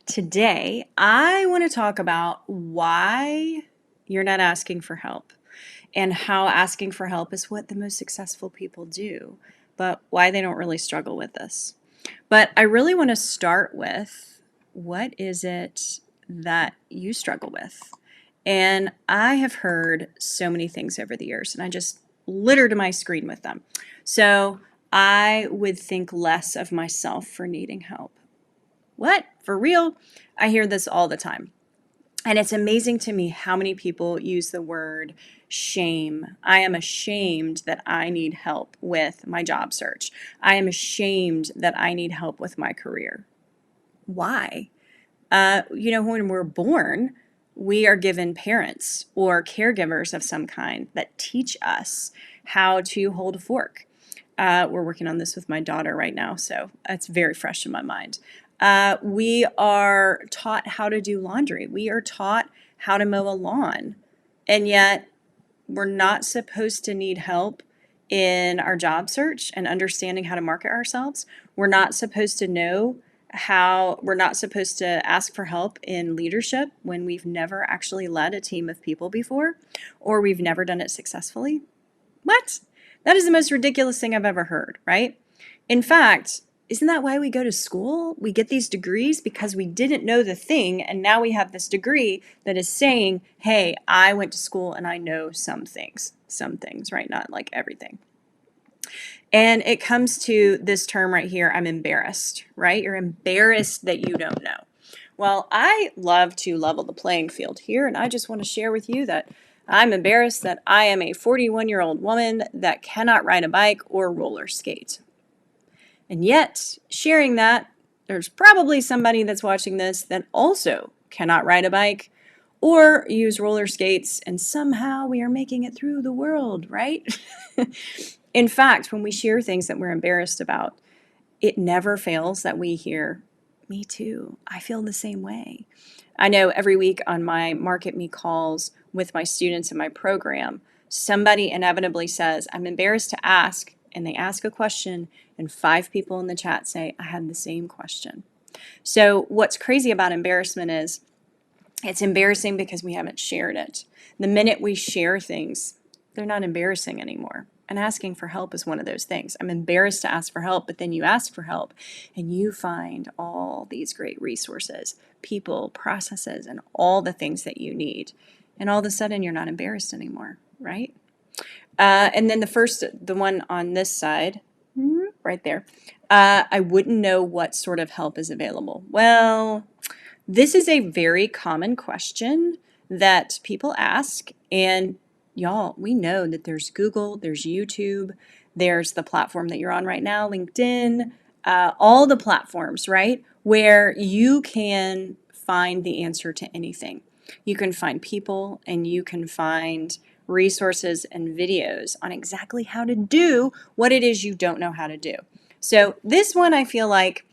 Today, I want to talk about why you're not asking for help and how asking for help is what the most successful people do, but why they don't really struggle with this. But I really want to start with what is it that you struggle with? And I have heard so many things over the years, and I just littered my screen with them. So I would think less of myself for needing help. What? For real? I hear this all the time. And it's amazing to me how many people use the word shame. I am ashamed that I need help with my job search. I am ashamed that I need help with my career. Why? When we're born, we are given parents or caregivers of some kind that teach us how to hold a fork. We're working on this with my daughter right now, so it's very fresh in my mind. We are taught how to do laundry. We are taught how to mow a lawn. And yet, we're not supposed to need help in our job search and understanding how to market ourselves. We're not supposed to we're not supposed to ask for help in leadership when we've never actually led a team of people before, or we've never done it successfully. What? That is the most ridiculous thing I've ever heard, right? In fact, isn't that why we go to school? We get these degrees because we didn't know the thing, and now we have this degree that is saying, hey, I went to school and I know some things. Some things, right? Not like everything. And it comes to this term right here, I'm embarrassed, right? You're embarrassed that you don't know. Well, I love to level the playing field here, and I just want to share with you that I'm embarrassed that I am a 41-year-old woman that cannot ride a bike or roller skate. And yet, sharing that, there's probably somebody that's watching this that also cannot ride a bike or use roller skates, and somehow we are making it through the world, right? In fact, when we share things that we're embarrassed about, it never fails that we hear, me too, I feel the same way. I know every week on my Market Me calls with my students in my program, somebody inevitably says, I'm embarrassed to ask, and they ask a question, and 5 people in the chat say, I had the same question. So what's crazy about embarrassment is it's embarrassing because we haven't shared it. The minute we share things, they're not embarrassing anymore. And asking for help is one of those things. I'm embarrassed to ask for help, but then you ask for help and you find all these great resources, people, processes, and all the things that you need. And all of a sudden, you're not embarrassed anymore, right? And then the one on this side, right there, I wouldn't know what sort of help is available. Well, this is a very common question that people ask, and y'all, we know that there's Google, there's YouTube, there's the platform that you're on right now, LinkedIn, all the platforms, right, where you can find the answer to anything. You can find people and you can find resources and videos on exactly how to do what it is you don't know how to do. So this one, I feel like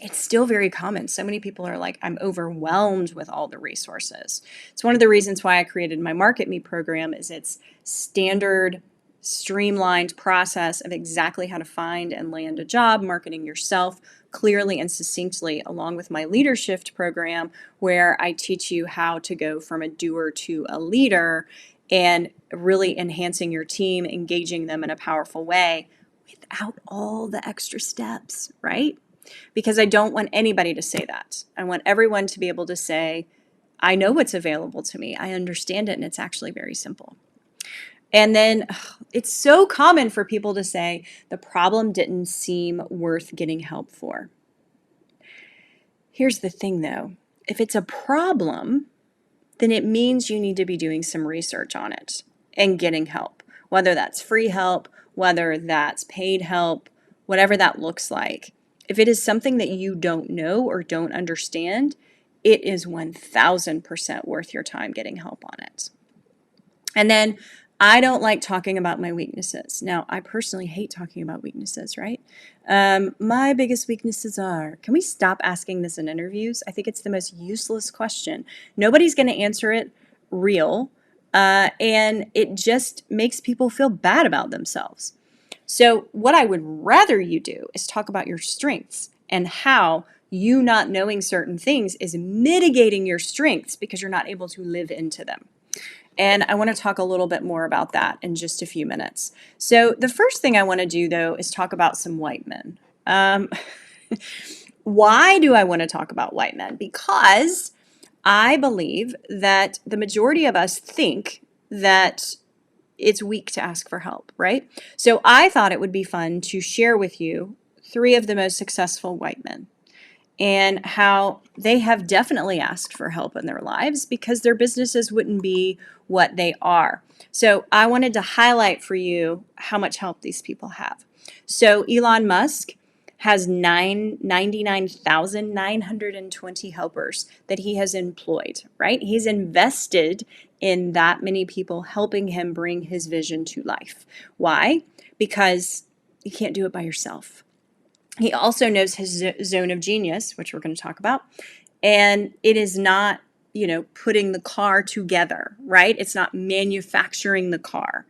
it's still very common. So many people are like, I'm overwhelmed with all the resources. It's one of the reasons why I created my Market Me program is its standard, streamlined process of exactly how to find and land a job, marketing yourself clearly and succinctly, along with my leadership program, where I teach you how to go from a doer to a leader and really enhancing your team, engaging them in a powerful way without all the extra steps, right? Because I don't want anybody to say that. I want everyone to be able to say, I know what's available to me. I understand it, and it's actually very simple. And then it's so common for people to say, the problem didn't seem worth getting help for. Here's the thing, though. If it's a problem, then it means you need to be doing some research on it and getting help, whether that's free help, whether that's paid help, whatever that looks like. If it is something that you don't know or don't understand, it is 1000% worth your time getting help on it. And then I don't like talking about my weaknesses. Now, I personally hate talking about weaknesses, right? My biggest weaknesses are, can we stop asking this in interviews? I think it's the most useless question. Nobody's going to answer it real, and it just makes people feel bad about themselves. So what I would rather you do is talk about your strengths and how You not knowing certain things is mitigating your strengths because you're not able to live into them. And I want to talk a little bit more about that in just a few minutes. So, the first thing I want to do, though, is talk about some white men. Um, why do I want to talk about white men? Because I believe that the majority of us think that it's weak to ask for help, right? So, I thought it would be fun to share with you 3 of the most successful white men and how they have definitely asked for help in their lives because their businesses wouldn't be what they are. So I wanted to highlight for you how much help these people have. So Elon Musk has 99,920 helpers that he has employed, right? He's invested in that many people helping him bring his vision to life. Why? Because you can't do it by yourself. He also knows his zone of genius, which we're going to talk about. And it is not, putting the car together, right? It's not manufacturing the car.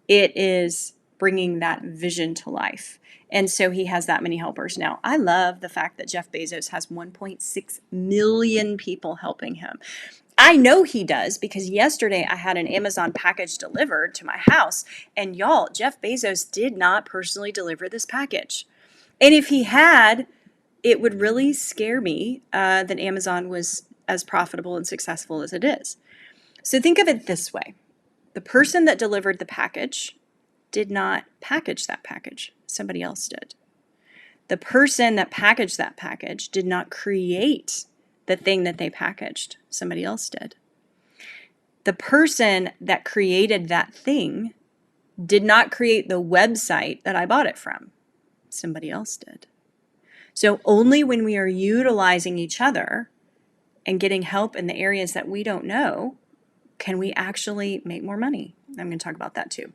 It is bringing that vision to life. And so he has that many helpers. Now, I love the fact that Jeff Bezos has 1.6 million people helping him. I know he does because yesterday I had an Amazon package delivered to my house. And y'all, Jeff Bezos did not personally deliver this package. And if he had, it would really scare me that Amazon was as profitable and successful as it is. So think of it this way. The person that delivered the package did not package that package. Somebody else did. The person that packaged that package did not create the thing that they packaged. Somebody else did. The person that created that thing did not create the website that I bought it from. Somebody else did. So only when we are utilizing each other and getting help in the areas that we don't know can we actually make more money. I'm going to talk about that too.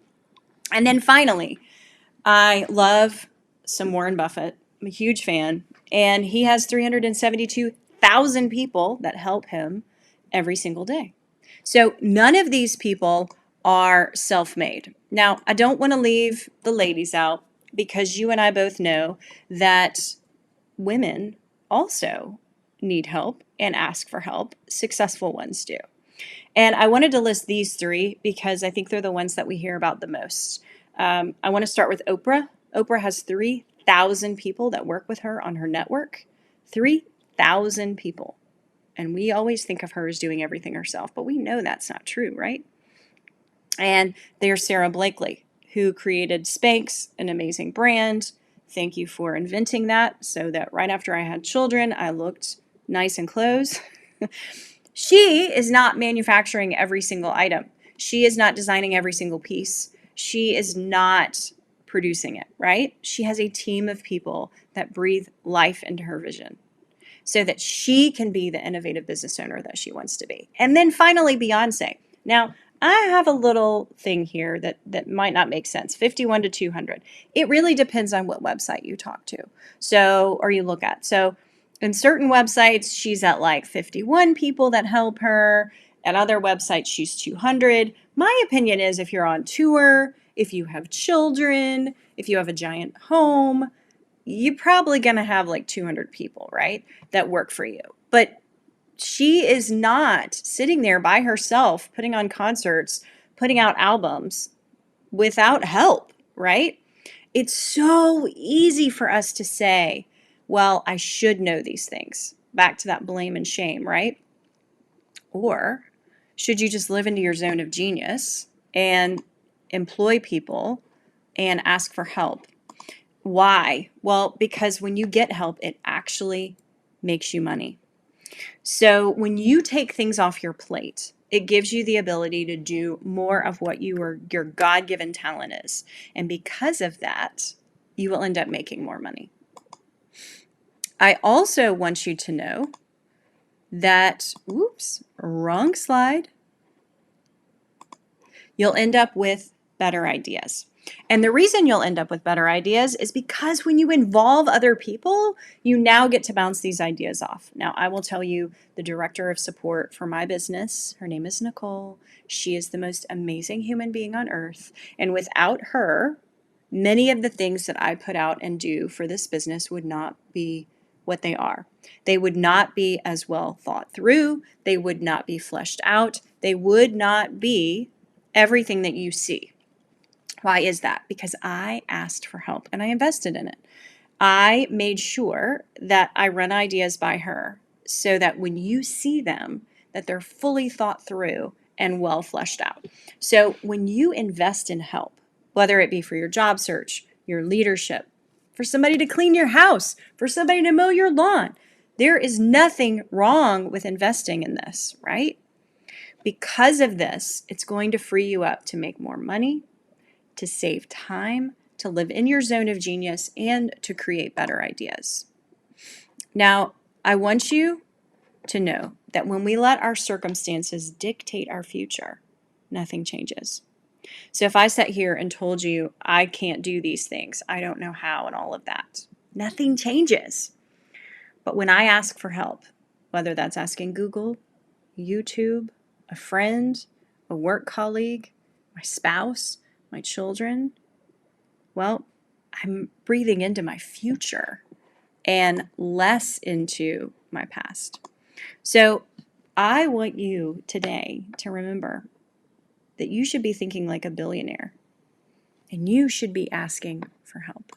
And then finally, I love some Warren Buffett. I'm a huge fan. And he has 372,000 people that help him every single day. So none of these people are self-made. Now, I don't want to leave the ladies out because you and I both know that women also need help and ask for help. Successful ones do. And I wanted to list these 3 because I think they're the ones that we hear about the most. I want to start with Oprah. Oprah has 3,000 people that work with her on her network. 3,000 people. And we always think of her as doing everything herself, but we know that's not true, right? And there's Sarah Blakely, who created Spanx, an amazing brand. Thank you for inventing that so that right after I had children, I looked nice in clothes. She is not manufacturing every single item. She is not designing every single piece. She is not producing it, right? She has a team of people that breathe life into her vision so that she can be the innovative business owner that she wants to be. And then finally, Beyonce. Now, I have a little thing here that might not make sense, 51 to 200. It really depends on what website you talk to. So, or you look at. So, in certain websites, she's at like 51 people that help her. At other websites, she's 200. My opinion is if you're on tour, if you have children, if you have a giant home, you're probably going to have like 200 people, right, that work for you. But she is not sitting there by herself, putting on concerts, putting out albums without help, right? It's so easy for us to say, well, I should know these things. Back to that blame and shame, right? Or should you just live into your zone of genius and employ people and ask for help? Why? Well, because when you get help, it actually makes you money. So when you take things off your plate, it gives you the ability to do more of what your God-given talent is. And because of that, you will end up making more money. I also want you to know that, oops, wrong slide, you'll end up with better ideas. And the reason you'll end up with better ideas is because when you involve other people, you now get to bounce these ideas off. Now, I will tell you the director of support for my business, her name is Nicole. She is the most amazing human being on earth. And without her, many of the things that I put out and do for this business would not be what they are. They would not be as well thought through. They would not be fleshed out. They would not be everything that you see. Why is that? Because I asked for help and I invested in it. I made sure that I run ideas by her so that when you see them, that they're fully thought through and well fleshed out. So when you invest in help, whether it be for your job search, your leadership, for somebody to clean your house, for somebody to mow your lawn, there is nothing wrong with investing in this, right? Because of this, it's going to free you up to make more money, to save time, to live in your zone of genius, and to create better ideas. Now, I want you to know that when we let our circumstances dictate our future, nothing changes. So if I sat here and told you I can't do these things, I don't know how, and all of that, nothing changes. But when I ask for help, whether that's asking Google, YouTube, a friend, a work colleague, my spouse, my children, well, I'm breathing into my future and less into my past. So I want you today to remember that you should be thinking like a billionaire and you should be asking for help.